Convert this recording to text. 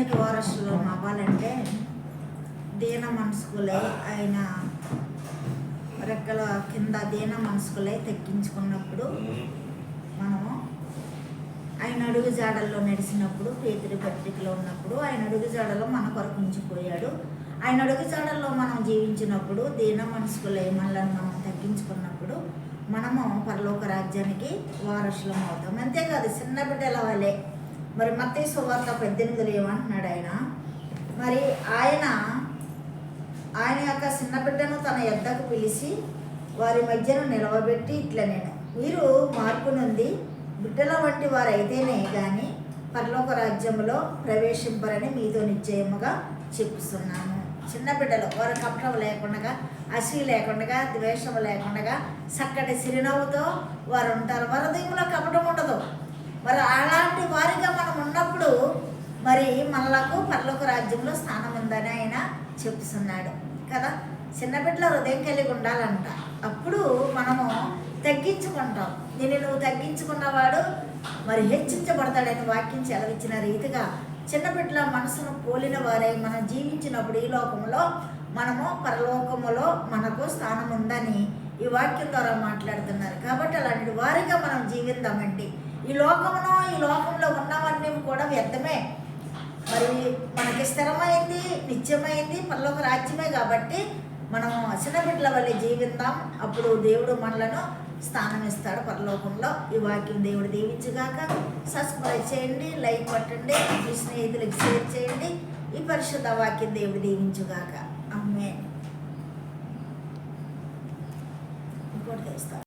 రాజ్యానికి వారసులు అవ్వాలంటే దీన మనస్కులై ఆయన రెక్కల కింద దీన మనస్కులై తగ్గించుకున్నప్పుడు మనము ఆయన అడుగు జాడల్లో నడిచినప్పుడు పేతురు పత్రికలో ఉన్నప్పుడు ఆయన అడుగు జాడలో మన కొరకు ఉంచిపోయాడు. ఆయన అడుగు జాడల్లో మనం జీవించినప్పుడు దీన మనస్కులై మనల్ని మనం తగ్గించుకున్నప్పుడు మనము పరలోక రాజ్యానికి వారసులం అవుతాం. అంతేకాదు చిన్న బిడ్డల వలె. మరి మత్తయి సువార్త 18 ఏమంటున్నాడు ఆయన, మరి ఆయన యొక్క చిన్న బిడ్డను తన యొద్దకు పిలిచి వారి మధ్యను నిలవబెట్టి ఇట్లా నేను మీరు మార్పు నుండి బిడ్డల వంటి వారు అయితేనే కానీ పరలోక రాజ్యంలో ప్రవేశింపరని మీతో నిశ్చయముగా చెప్పుతున్నాను. చిన్న బిడ్డలు వారు కపటం లేకుండా, అసూయ లేకుండా, ద్వేషం లేకుండా చక్కటి చిరునవ్వుతో వారు ఉంటారు. వారి హృదయంలో కపటం ఉండదు. మరి అలాంటి వారిగా మనం ఉన్నప్పుడు మరి మనలకు పరలోక రాజ్యంలో స్థానం ఉందని ఆయన చెప్తున్నాడు కదా. చిన్న బిడ్డల హృదయం కలిగి ఉండాలంట. అప్పుడు మనము తగ్గించుకుంటాం. నువ్వు తగ్గించుకున్నవాడు మరి హెచ్చించబడతాడని వాక్యం సెలవిచ్చిన రీతిగా చిన్న బిడ్డల మనసును పోలిన వారై మనం జీవించినప్పుడు ఈ లోకంలో మనము పరలోకములో మనకు స్థానం ఉందని ఈ వాక్యం ద్వారా మాట్లాడుతున్నారు. కాబట్టి అలాంటి వారిగా మనం జీవిద్దామంటే ఈ లోకంలో ఉన్నవన్నీ కూడా వ్యర్థమే. మరి మనకి స్థిరమైంది, నిత్యమైంది పరలోక రాజ్యమే. కాబట్టి మనం చిన్న బిడ్డల వల్ల జీవిద్దాం. అప్పుడు దేవుడు మనలను స్థానం ఇస్తాడు పరలోకంలో. ఈ వాక్యం దేవుడు దీవించుగాక. సబ్స్క్రైబ్ చేయండి, లైక్ కొట్టండి, మీ స్నేహితులకు షేర్ చేయండి. ఈ పరిశుద్ధ వాక్యం దేవుడు దీవించుగాక. ఆమేన్. ఇంకోటి తెస్తాను.